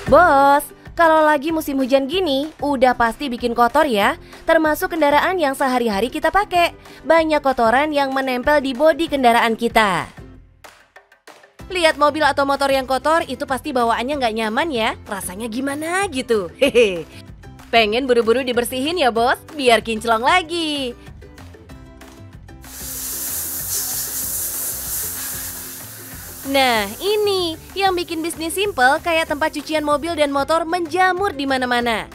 Bos, kalau lagi musim hujan gini, udah pasti bikin kotor ya. Termasuk kendaraan yang sehari-hari kita pakai. Banyak kotoran yang menempel di bodi kendaraan kita. Lihat mobil atau motor yang kotor, itu pasti bawaannya nggak nyaman ya. Rasanya gimana gitu. Hehe. Pengen buru-buru dibersihin ya bos, biar kinclong lagi. Nah, ini yang bikin bisnis simple kayak tempat cucian mobil dan motor menjamur di mana-mana.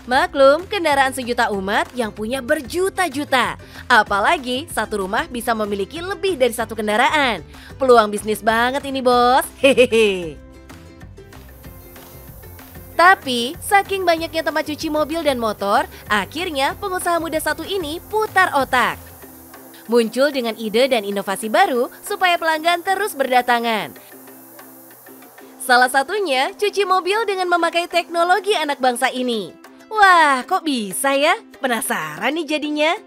Maklum, kendaraan sejuta umat yang punya berjuta-juta. Apalagi satu rumah bisa memiliki lebih dari satu kendaraan. Peluang bisnis banget ini, bos. Hehehe. Tapi, saking banyaknya tempat cuci mobil dan motor, akhirnya pengusaha muda satu ini putar otak. Muncul dengan ide dan inovasi baru supaya pelanggan terus berdatangan. Salah satunya cuci mobil dengan memakai teknologi anak bangsa ini. Wah, kok bisa ya? Penasaran nih jadinya.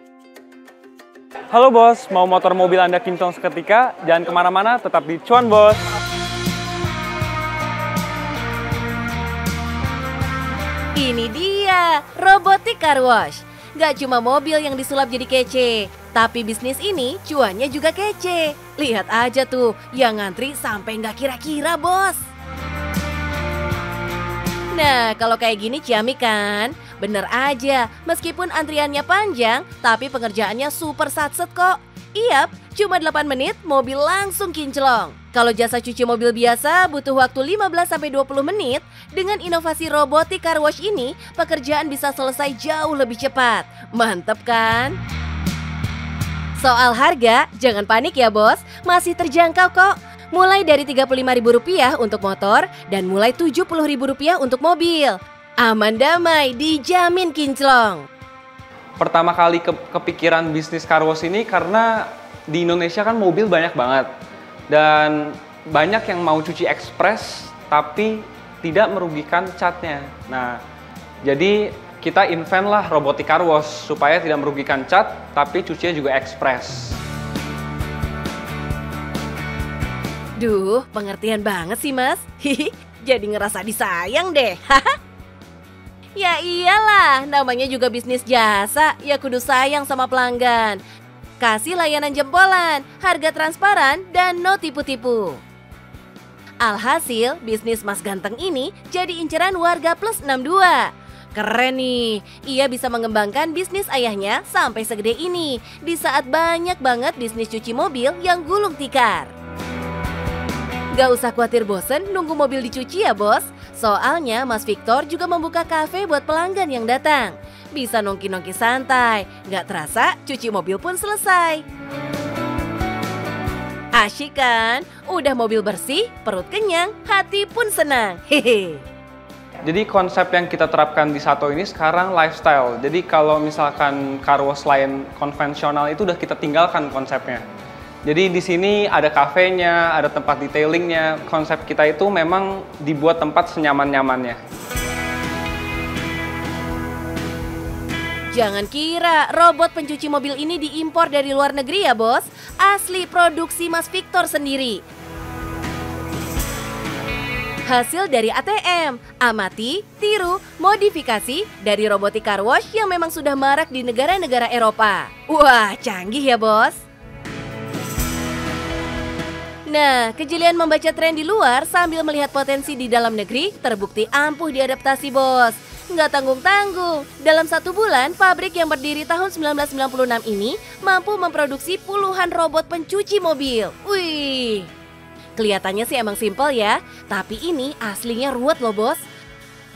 Halo bos, mau motor mobil Anda kinclong seketika? Jangan kemana-mana, tetap di Cuan Bos. Ini dia, Robotic Car Wash. Gak cuma mobil yang disulap jadi kece, tapi bisnis ini cuannya juga kece. Lihat aja tuh, yang ngantri sampai nggak kira-kira, bos. Nah, kalau kayak gini ciamik kan? Bener aja, meskipun antriannya panjang, tapi pengerjaannya super satset kok. Iyap, cuma 8 menit mobil langsung kinclong. Kalau jasa cuci mobil biasa butuh waktu 15-20 menit, dengan inovasi Robotic Car Wash ini, pekerjaan bisa selesai jauh lebih cepat. Mantep kan? Soal harga, jangan panik ya bos, masih terjangkau kok. Mulai dari Rp35.000 untuk motor dan mulai Rp70.000 untuk mobil. Aman damai, dijamin kinclong. Pertama kali kepikiran bisnis car wash ini karena di Indonesia kan mobil banyak banget. Dan banyak yang mau cuci ekspres tapi tidak merugikan catnya. Nah, jadi kita invent lah Robotic Car Wash supaya tidak merugikan cat tapi cucinya juga ekspres. Duh, pengertian banget sih mas. Hihi, jadi ngerasa disayang deh. Ya iyalah, namanya juga bisnis jasa, ya kudu sayang sama pelanggan. Kasih layanan jempolan, harga transparan, dan no tipu-tipu. Alhasil, bisnis Mas Ganteng ini jadi inceran warga plus 62. Keren nih, ia bisa mengembangkan bisnis ayahnya sampai segede ini di saat banyak banget bisnis cuci mobil yang gulung tikar. Gak usah khawatir bosen nunggu mobil dicuci ya bos. Soalnya Mas Victor juga membuka kafe buat pelanggan yang datang. Bisa nongki-nongki santai, gak terasa cuci mobil pun selesai. Asyik kan? Udah mobil bersih, perut kenyang, hati pun senang. Hehe. Jadi konsep yang kita terapkan di Sato ini sekarang lifestyle. Jadi kalau misalkan car wash lain konvensional itu udah kita tinggalkan konsepnya. Jadi di sini ada kafenya, ada tempat detailingnya. Konsep kita itu memang dibuat tempat senyaman-nyamannya. Jangan kira robot pencuci mobil ini diimpor dari luar negeri ya bos. Asli produksi Mas Victor sendiri. Hasil dari ATM, amati, tiru, modifikasi dari Robotic Car Wash yang memang sudah marak di negara-negara Eropa. Wah, canggih ya bos. Nah, kejelian membaca tren di luar sambil melihat potensi di dalam negeri terbukti ampuh diadaptasi bos. Nggak tanggung-tanggung, dalam 1 bulan pabrik yang berdiri tahun 1996 ini mampu memproduksi puluhan robot pencuci mobil. Wih, kelihatannya sih emang simpel ya, tapi ini aslinya ruwet loh bos.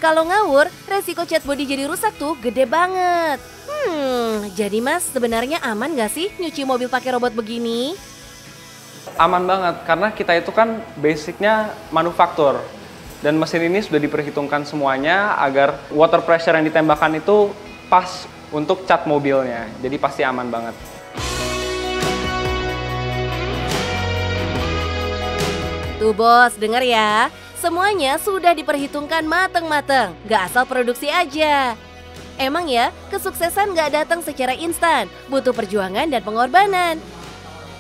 Kalau ngawur, resiko cat body jadi rusak tuh gede banget. Jadi mas sebenarnya aman nggak sih nyuci mobil pakai robot begini? Aman banget, karena kita itu kan basicnya manufaktur. Dan mesin ini sudah diperhitungkan semuanya agar water pressure yang ditembakkan itu pas untuk cat mobilnya. Jadi pasti aman banget. Tuh bos, denger ya. Semuanya sudah diperhitungkan mateng-mateng, gak asal produksi aja. Emang ya, kesuksesan gak datang secara instan, butuh perjuangan dan pengorbanan.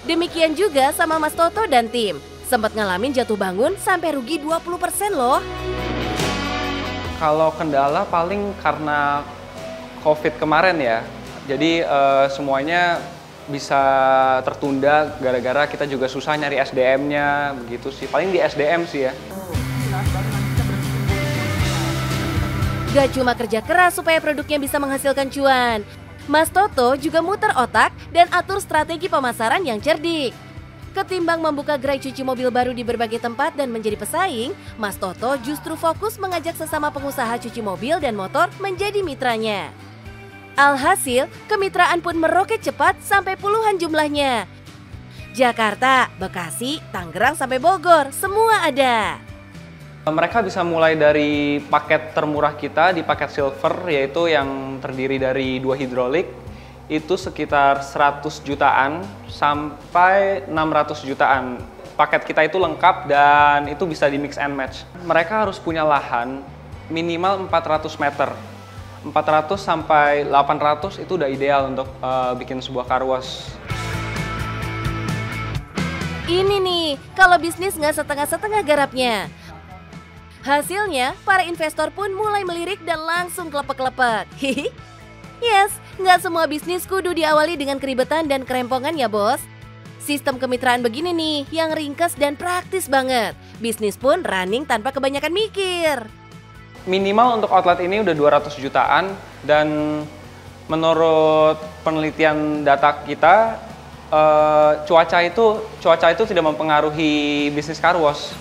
Demikian juga sama Mas Toto dan tim. Sempat ngalamin jatuh bangun sampai rugi 20% loh. Kalau kendala paling karena COVID kemarin ya. Jadi semuanya bisa tertunda gara-gara kita juga susah nyari SDM-nya begitu sih. Paling di SDM sih ya. Gak cuma kerja keras supaya produknya bisa menghasilkan cuan, Mas Toto juga muter otak dan atur strategi pemasaran yang cerdik. Ketimbang membuka gerai cuci mobil baru di berbagai tempat dan menjadi pesaing, Mas Toto justru fokus mengajak sesama pengusaha cuci mobil dan motor menjadi mitranya. Alhasil, kemitraan pun meroket cepat sampai puluhan jumlahnya. Jakarta, Bekasi, Tangerang sampai Bogor, semua ada. Mereka bisa mulai dari paket termurah kita di paket silver, yaitu yang terdiri dari 2 hidrolik, itu sekitar 100 jutaan sampai 600 jutaan. Paket kita itu lengkap dan itu bisa di mix and match. Mereka harus punya lahan minimal 400 meter. 400 sampai 800 itu udah ideal untuk bikin sebuah car wash. Ini nih, kalau bisnis nggak setengah-setengah garapnya. Hasilnya, para investor pun mulai melirik dan langsung kelepek-kelepek. Hihi. Yes, nggak semua bisnis kudu diawali dengan keribetan dan kerempongan ya bos. Sistem kemitraan begini nih, yang ringkas dan praktis banget. Bisnis pun running tanpa kebanyakan mikir. Minimal untuk outlet ini udah 200 jutaan dan menurut penelitian data kita, cuaca itu tidak mempengaruhi bisnis car wash.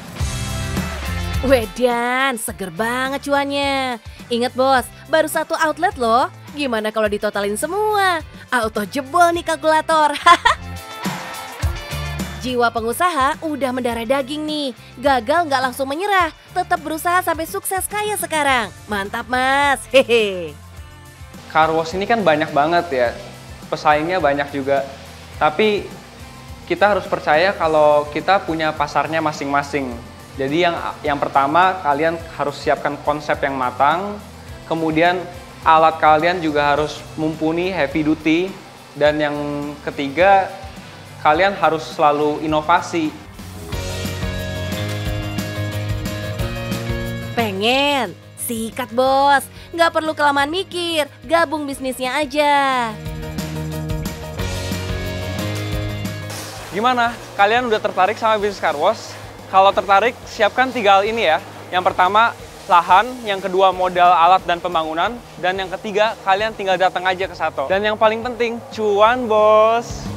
Wedan, seger banget cuannya. Ingat bos, baru 1 outlet loh. Gimana kalau ditotalin semua? Auto jebol nih kalkulator. Jiwa pengusaha udah mendarah daging nih. Gagal nggak langsung menyerah, tetap berusaha sampai sukses kayak sekarang. Mantap mas, hehe. Car wash ini kan banyak banget ya, pesaingnya banyak juga. Tapi kita harus percaya kalau kita punya pasarnya masing-masing. Jadi yang pertama kalian harus siapkan konsep yang matang, kemudian alat kalian juga harus mumpuni, heavy duty, dan yang ketiga kalian harus selalu inovasi. Pengen? Sikat bos, nggak perlu kelamaan mikir, gabung bisnisnya aja. Gimana? Kalian udah tertarik sama bisnis car wash? Kalau tertarik, siapkan 3 hal ini ya. Yang pertama, lahan. Yang kedua, modal alat dan pembangunan. Dan yang ketiga, kalian tinggal datang aja ke Sato. Dan yang paling penting, cuan bos!